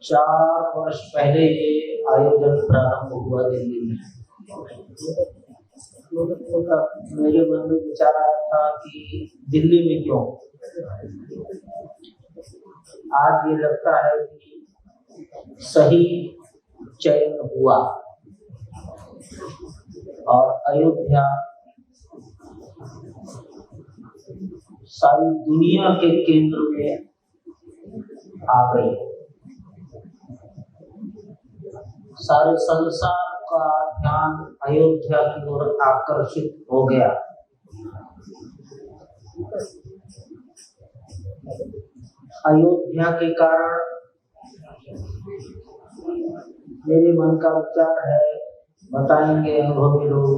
4 वर्ष पहले ये आयोजन प्रारंभ हुआ दिल्ली में। मेरे मन में विचार आया था कि दिल्ली में क्यों। आज ये लगता है कि सही चयन हुआ और अयोध्या सारी दुनिया के केंद्र में आ गई। सारे संसार का ध्यान अयोध्या की ओर आकर्षित हो गया। अयोध्या के कारण मेरे मन का विचार है, बताएंगे अनुभवी लोग,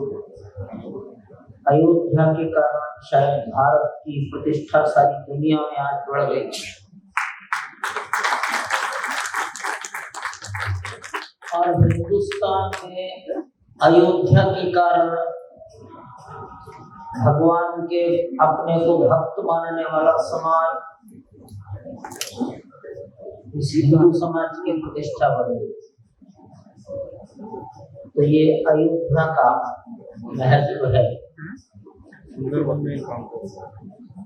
अयोध्या के कारण शायद भारत की प्रतिष्ठा सारी दुनिया में आज बढ़ गई। और हिंदुस्तान में अयोध्या के कारण भगवान के अपने को भक्त मानने वाला समाज, हिंदू समाज की प्रतिष्ठा बढ़ गई। तो ये अयोध्या का महत्व है।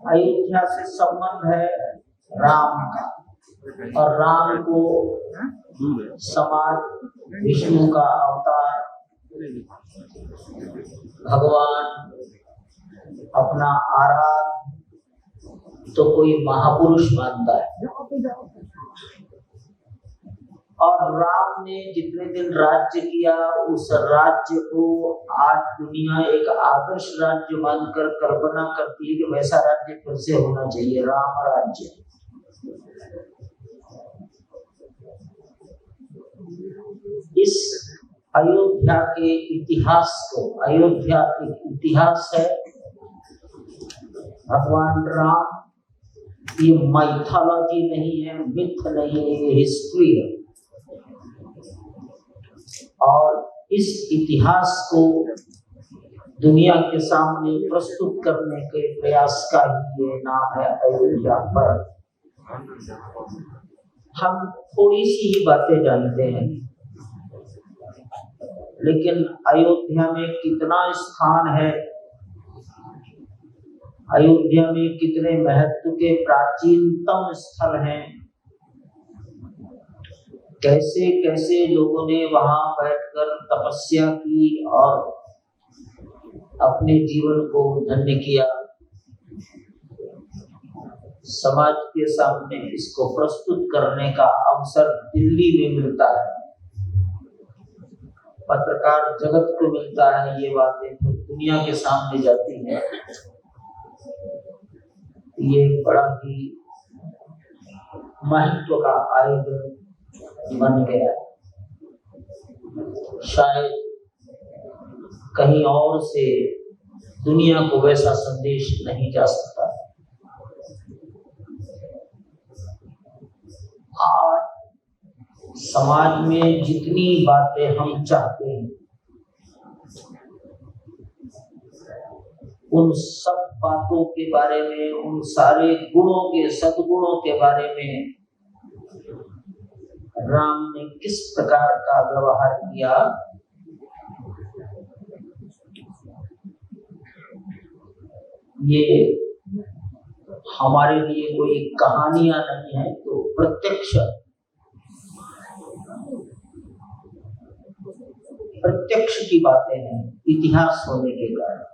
अयोध्या से संबंध है राम का, और राम को समाज विष्णु का अवतार, भगवान अपना आराध्य तो कोई महापुरुष मानता है। और राम ने जितने दिन राज्य किया, उस राज्य को आज दुनिया एक आदर्श राज्य मानकर कल्पना करती है कि वैसा राज्य फिर से होना चाहिए, राम राज्य। इस अयोध्या के इतिहास को, अयोध्या एक इतिहास है। भगवान राम, ये माइथोलॉजी नहीं है, मिथ नहीं है, ये हिस्ट्री है। और इस इतिहास को दुनिया के सामने प्रस्तुत करने के प्रयास का ही ये नाम है अयोध्या पर्व। हम थोड़ी सी ही बातें जानते हैं, लेकिन अयोध्या में कितना स्थान है, अयोध्या में कितने महत्व के प्राचीनतम स्थल हैं, कैसे कैसे लोगों ने वहां बैठकर तपस्या की और अपने जीवन को धन्य किया। समाज के सामने इसको प्रस्तुत करने का अवसर दिल्ली में मिलता है, पत्रकार जगत को मिलता है, ये बातें तो दुनिया के सामने जाती हैं। ये बड़ा ही महत्व का आयोजन बन गया। शायद कहीं और से दुनिया को वैसा संदेश नहीं जा सकता। आज समाज में जितनी बातें हम चाहते हैं, उन सब बातों के बारे में, उन सारे गुणों के, सद्गुणों के बारे में राम ने किस प्रकार का व्यवहार किया, ये हमारे लिए कोई कहानियां नहीं है, तो प्रत्यक्ष की बातें हैं, इतिहास होने के कारण।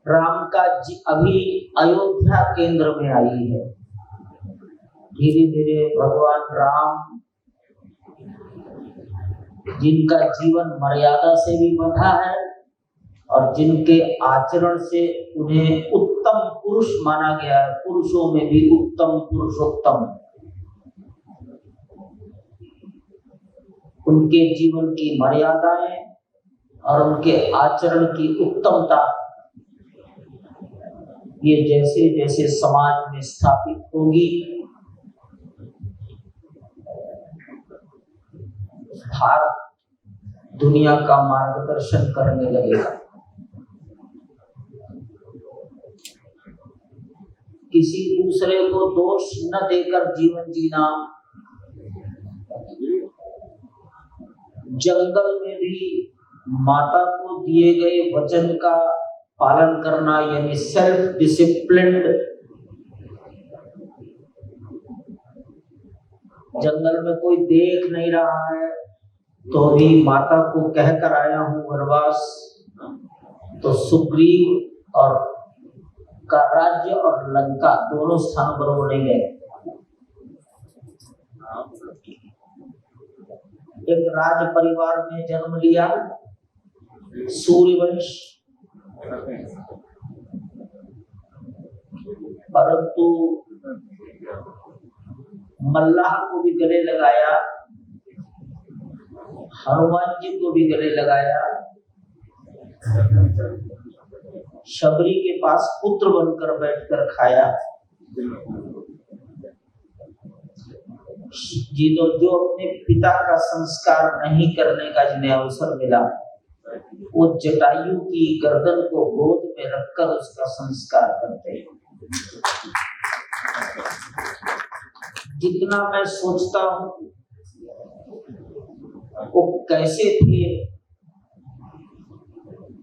राम का अभी अयोध्या केंद्र में आई है। धीरे धीरे भगवान राम, जिनका जीवन मर्यादा से भी बंधा है और जिनके आचरण से उन्हें उत्तम पुरुष माना गया है, पुरुषों में भी उत्तम पुरुषोत्तम, उनके जीवन की मर्यादाएं और उनके आचरण की उत्तमता, ये जैसे जैसे समाज में स्थापित होगी, भारत दुनिया का मार्गदर्शन करने लगेगा। किसी दूसरे को दोष न देकर जीवन जीना, जंगल में भी माता को दिए गए वचन का पालन करना, यानी सेल्फ डिसिप्लिन्ड। जंगल में कोई देख नहीं रहा है तो भी माता को कह कर आया हूँ वनवास, तो सुग्रीव और का राज्य और लंका दोनों स्थानों पर वो नहीं गए। एक राज परिवार में जन्म लिया, सूर्यवंश, परंतु मल्लाह को भी गले लगाया, हनुमान जी को भी गले लगाया, शबरी के पास पुत्र बनकर बैठकर खाया। जो अपने पिता का संस्कार नहीं करने का जिन्हें अवसर मिला, वो जटायु की गर्दन को गोद में रखकर उसका संस्कार करते हैं। जितना मैं सोचता हूँ वो कैसे थे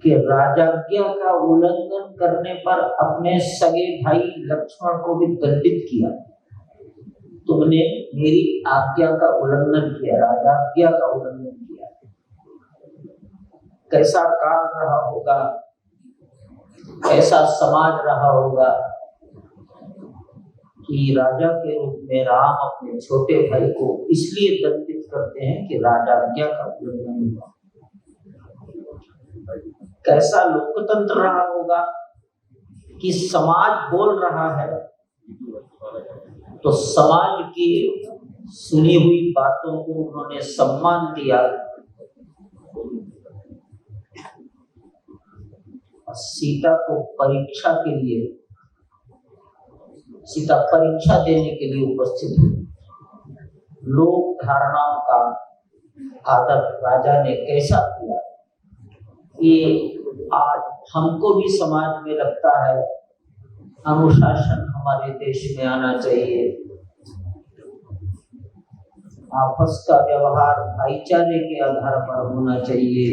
कि राजाज्ञा का उल्लंघन करने पर अपने सगे भाई लक्ष्मण को भी दंडित किया। तुमने मेरी आज्ञा का उल्लंघन किया, राजाज्ञा का उल्लंघन किया। कैसा काल रहा होगा, कैसा समाज रहा होगा कि राजा के रूप में राम अपने छोटे भाई को इसलिए दंडित करते हैं कि राजाज्ञा का उल्लंघन हुआ। कैसा लोकतंत्र रहा होगा कि समाज बोल रहा है तो समाज की सुनी हुई बातों को उन्होंने सम्मान दिया। सीता को परीक्षा के लिए, सीता परीक्षा देने के लिए उपस्थित हुई। लोक धारणाओं का आदर राजा ने कैसा किया, ये आज हमको भी समाज में लगता है अनुशासन हमारे देश में आना चाहिए। आपस का व्यवहार भाईचारे के आधार पर होना चाहिए।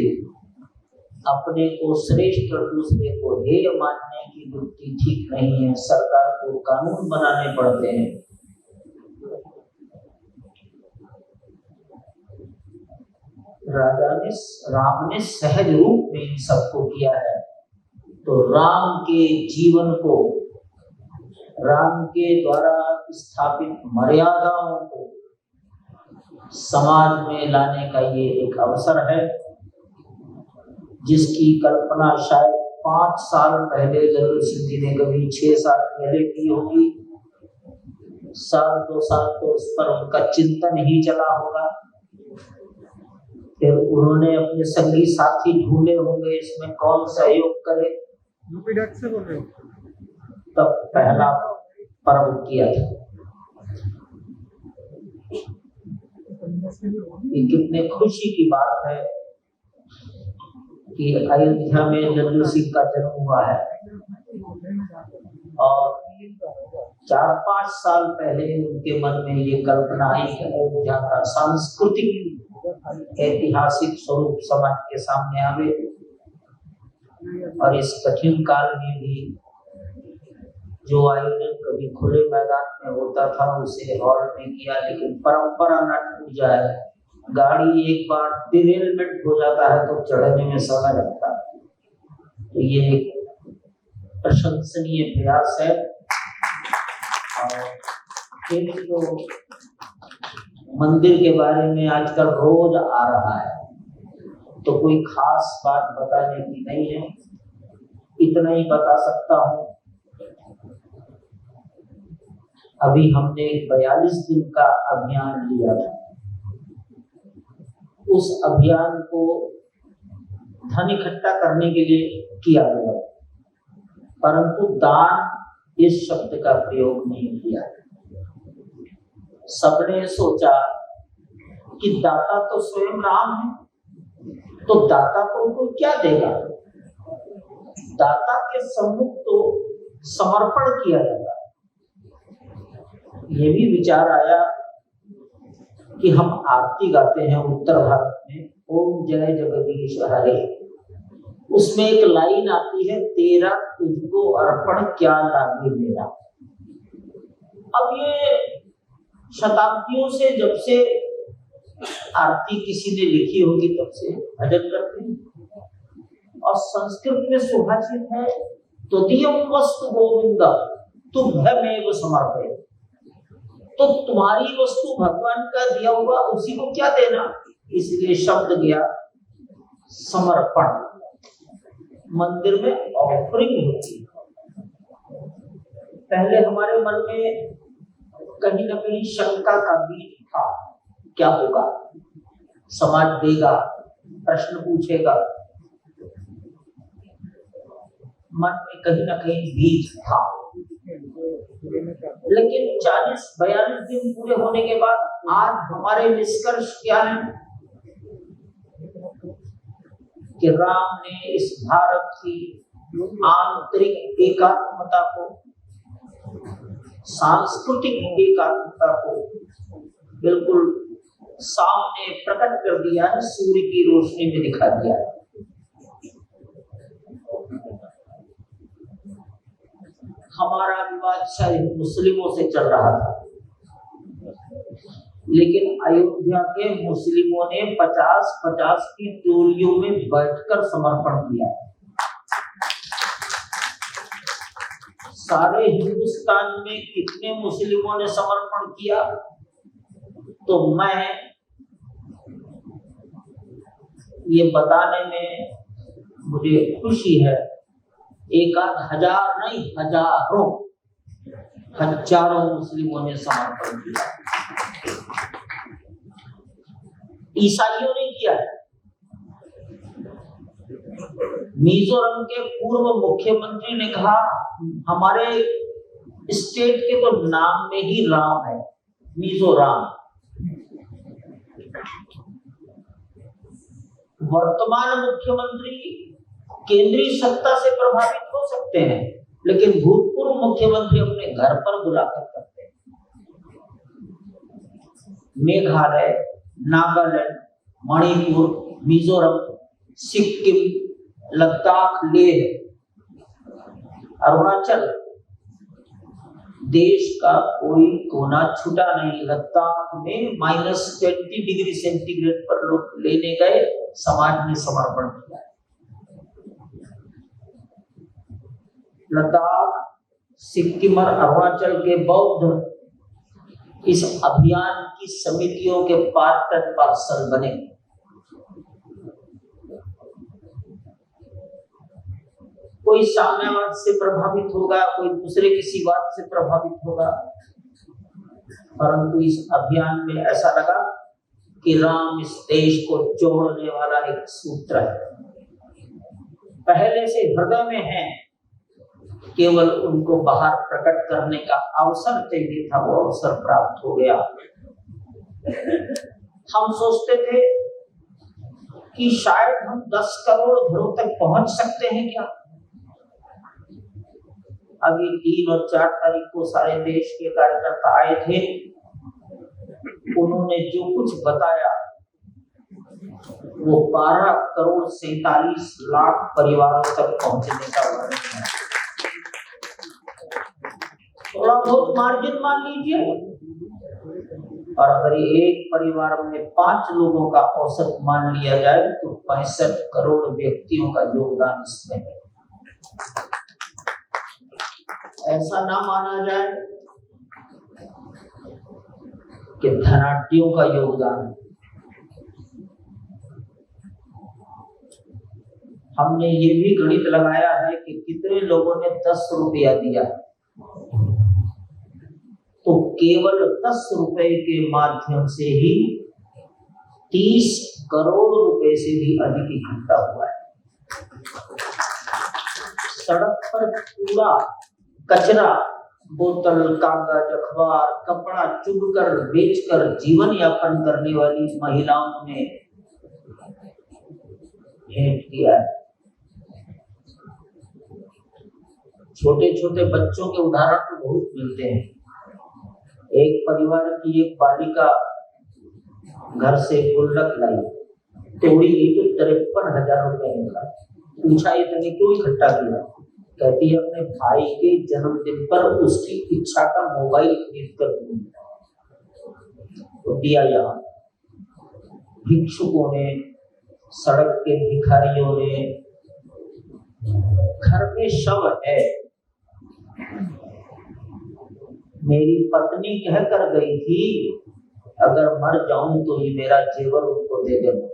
अपने को श्रेष्ठ और दूसरे को हेय मानने की वृत्ति ठीक नहीं है। सरकार को कानून बनाने पड़ते हैं। राम ने सहज रूप में इन सबको किया है। तो राम के जीवन को, राम के द्वारा स्थापित मर्यादाओं को समाज में लाने का ये एक अवसर है, जिसकी कल्पना शायद 5 साल पहले लल्लू सिंह जी ने कभी 6 साल पहले की होगी। 1-2 साल तो उस पर उनका चिंतन ही चला होगा। फिर उन्होंने अपने संगी साथी ढूंढे होंगे, इसमें कौन सहयोग करे। से बोल रहे हो? तब पहला पर्व किया था। ये कितने खुशी की बात है कि अयोध्या में लल्लू सिंह का जन्म हुआ है और 4-5 साल पहले उनके मन में ये कल्पना आई कि अयोध्या का सांस्कृतिक ऐतिहासिक स्वरूप समाज के सामने आवे। और इस कठिन काल में भी जो आयोजन कभी खुले मैदान में होता था उसे हॉल में किया, लेकिन परंपरा न टूट जाए। गाड़ी एक बार डिरेलमेंट हो जाता है तो चढ़ने में समय लगता है। तो ये एक प्रशंसनीय प्रयास है। और फिर तो मंदिर के बारे में आजकल रोज आ रहा है, तो कोई खास बात बताने की नहीं है। इतना ही बता सकता हूँ, अभी हमने 42 दिन का अभियान लिया था। उस अभियान को धन इकट्ठा करने के लिए किया गया, परंतु दान इस शब्द का प्रयोग नहीं किया। सबने सोचा कि दाता तो स्वयं राम है, तो दाता को क्या देगा। दाता के सम्मुख तो समर्पण किया जाता है। ये भी विचार आया कि हम आरती गाते हैं उत्तर भारत में, ओम जय जगदीश हरे। उसमें एक लाइन आती है, तेरा तुझको अर्पण क्या लागे मेरा। अब ये शताब्दियों से, जब से आरती किसी ने लिखी होगी तब से भजन करते हैं। और संस्कृत में सुभाषित है, त्वदीयं वस्तु गोविंद तुभ्यमेव समर्पये। तो तुम्हारी वस्तु भगवान का दिया हुआ, उसी को क्या देना, इसलिए शब्द गया समर्पण। मंदिर में ऑफरिंग होती है। पहले हमारे मन में कहीं ना कहीं शंका का बीज था, क्या होगा, समाज देगा, प्रश्न पूछेगा, मन में कहीं ना कहीं बीज था। लेकिन 40-42 दिन पूरे होने के बाद आज हमारे निष्कर्ष क्या है कि राम ने इस भारत की आंतरिक एकात्मता को, सांस्कृतिक एकात्मता को बिल्कुल सामने प्रकट कर दिया है, सूर्य की रोशनी में दिखा दिया है। हमारा विवाद शायद मुस्लिमों से चल रहा था, लेकिन अयोध्या के मुस्लिमों ने 50-50 की टोलियों में बैठकर समर्पण किया। सारे हिंदुस्तान में कितने मुस्लिमों ने समर्पण किया, तो मैं ये बताने में मुझे खुशी है, एक आध हजार नहीं, हजारों मुस्लिमों ने समर्पण किया। ईसाइयों ने किया है। मिजोरम के पूर्व मुख्यमंत्री ने कहा, हमारे स्टेट के तो नाम में ही राम है, मिजोरम। वर्तमान मुख्यमंत्री केंद्रीय सत्ता से प्रभावित हो सकते हैं, लेकिन भूतपूर्व मुख्यमंत्री अपने घर पर बुलाकर करते हैं। मेघालय, नागालैंड, मणिपुर, मिजोरम, सिक्किम, लद्दाख, लेह, अरुणाचल, देश का कोई कोना छूटा नहीं। लद्दाख में -20 डिग्री सेंटीग्रेड पर लोग लेने गए, समाज ने समर्पण किया। लद्दाख, सिक्किम और अरुणाचल के बौद्ध इस अभियान की समितियों के पार्ट एंड पार्सल बने। कोई साम्यवाद से प्रभावित होगा, कोई दूसरे किसी बात से प्रभावित होगा, परंतु इस अभियान में ऐसा लगा कि राम इस देश को जोड़ने वाला एक सूत्र है, पहले से हृदय में है, केवल उनको बाहर प्रकट करने का अवसर चाहिए था, वो अवसर प्राप्त हो गया। हम सोचते थे कि शायद हम 10 करोड़ घरों तक पहुंच सकते हैं क्या। अभी 3 और 4 तारीख को सारे देश के कार्यकर्ता आए थे, उन्होंने जो कुछ बताया वो 12 करोड़ 47 लाख परिवारों तक पहुंचने का वर्णन है। थोड़ा बहुत मार्जिन मान लीजिए, और अगर एक परिवार में 5 लोगों का औसत मान लिया जाए तो 65 करोड़ व्यक्तियों का योगदान इसमें है। ऐसा ना माना जाए कि धनाढ्यों का योगदान है। हमने ये भी गणित लगाया है कि कितने लोगों ने 10 रुपया दिया, तो केवल 10 रुपए के माध्यम से ही 30 करोड़ रुपए से भी अधिक इकट्ठा हुआ है। सड़क पर कूड़ा, कचरा, बोतल, कागज, अखबार, कपड़ा चुभकर बेचकर जीवन यापन करने वाली महिलाओं ने भेंट किया है। छोटे छोटे बच्चों के उदाहरण तो बहुत मिलते हैं। एक परिवार की एक बालिका घर से गुल्लक लाई, तोड़ी तो 53,000 रुपए निकाले। पूछा इतने क्यों इकट्ठा किया? कहती है अपने भाई के जन्मदिन पर उसकी इच्छा का मोबाइल खरीद कर तो दिया। यहाँ भिक्षुकों ने, सड़क के भिखारियों ने, घर में शव है। मेरी पत्नी कह कर गई थी अगर मर जाऊं तो ये मेरा जेवर उनको दे देना।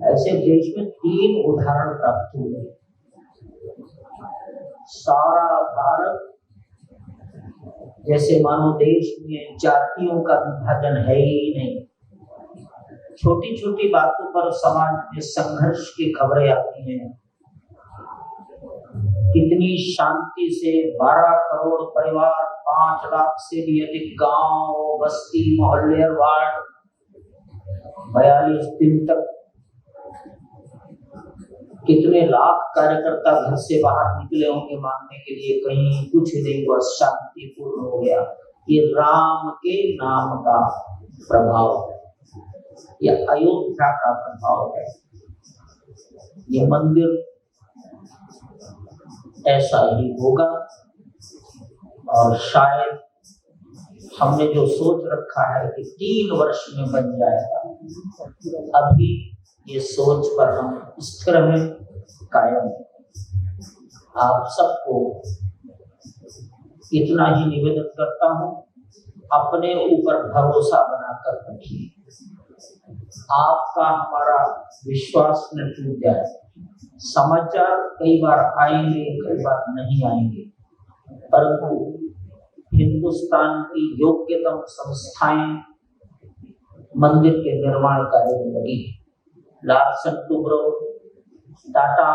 ऐसे देश में 3 उदाहरण प्राप्त हुए। सारा भारत जैसे मानो देश में जातियों का विभाजन है ही नहीं। छोटी छोटी बातों पर समाज में संघर्ष की खबरें आती हैं। कितनी शांति से 12 करोड़ परिवार, 5 लाख से भी अधिक गांव, बस्ती, मोहल्ले और वार्ड 42 दिन तक कितने लाख कार्यकर्ता घर से बाहर निकले होंगे मांगने के लिए, कहीं कुछ नहीं हुआ, शांतिपूर्ण हो गया। ये राम के नाम का प्रभाव है, ये अयोध्या का प्रभाव है। ये मंदिर ऐसा ही होगा और शायद हमने जो सोच रखा है कि 3 वर्ष में बन जाएगा, अभी ये सोच पर हम स्थिर हैं, कायम हैं। आप सबको इतना ही निवेदन करता हूं, अपने ऊपर भरोसा बनाकर रखिए। आपका हमारा विश्वास न टूट जाए। समाचार कई बार आएंगे, कई बार नहीं आएंगे, परंतु हिंदुस्तान की योग्यतम संस्थाएं मंदिर के निर्माण कार्य में लगी। Larsen Toubro, Tata,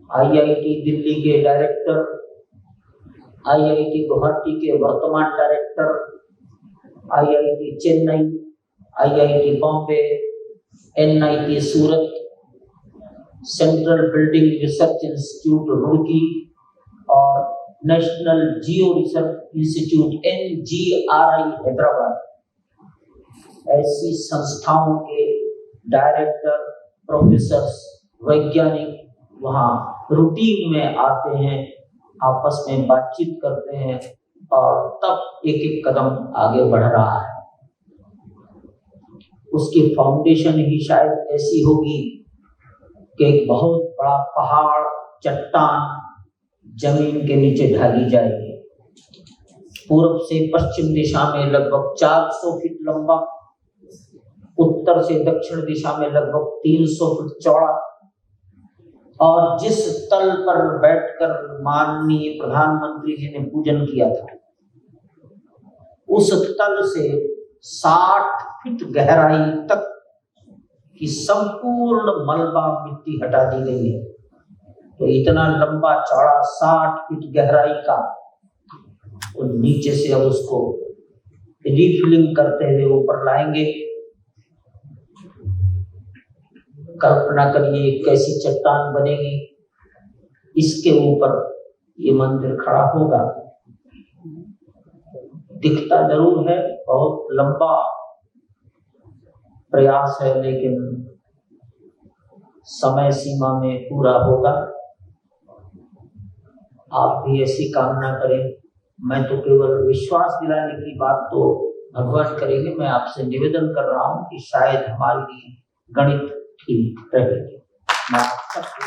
IIT Delhi के डायरेक्टर, आईआईटी गुवाहाटी के वर्तमान director, IIT Chennai, IIT Bombay, NIT Surat, Central Building Research Institute Roorkee और National Geo Research Institute NGRI Hyderabad, ऐसी संस्थाओं के डायरेक्टर, प्रोफेसर, वैज्ञानिक वहाँ रूटीन में आते हैं, आपस में बातचीत करते हैं और तब एक एक कदम आगे बढ़ रहा है। उसकी फाउंडेशन ही शायद ऐसी होगी कि एक बहुत बड़ा पहाड़, चट्टान जमीन के नीचे ढाली जाएगी। पूर्व से पश्चिम दिशा में लगभग 400 फीट लंबा, उत्तर से दक्षिण दिशा में लगभग 300 फीट चौड़ा, और जिस तल पर बैठकर माननीय प्रधानमंत्री जी ने पूजन किया था, उस तल से 60 फीट गहराई तक की संपूर्ण मलबा मिट्टी हटा दी गई है। तो इतना लंबा चौड़ा 60 फीट गहराई का, और नीचे से अब उसको रिफिलिंग करते हुए ऊपर लाएंगे। कल्पना करिए कैसी चट्टान बनेगी, इसके ऊपर ये मंदिर खड़ा होगा। दिखता जरूर है बहुत लंबा प्रयास है, लेकिन समय सीमा में पूरा होगा। आप भी ऐसी कामना करें। मैं तो केवल विश्वास दिलाने की बात तो भगवान करेंगे। मैं आपसे निवेदन कर रहा हूं कि शायद हमारी गणित ठीक रहेगी। मैं आप सबको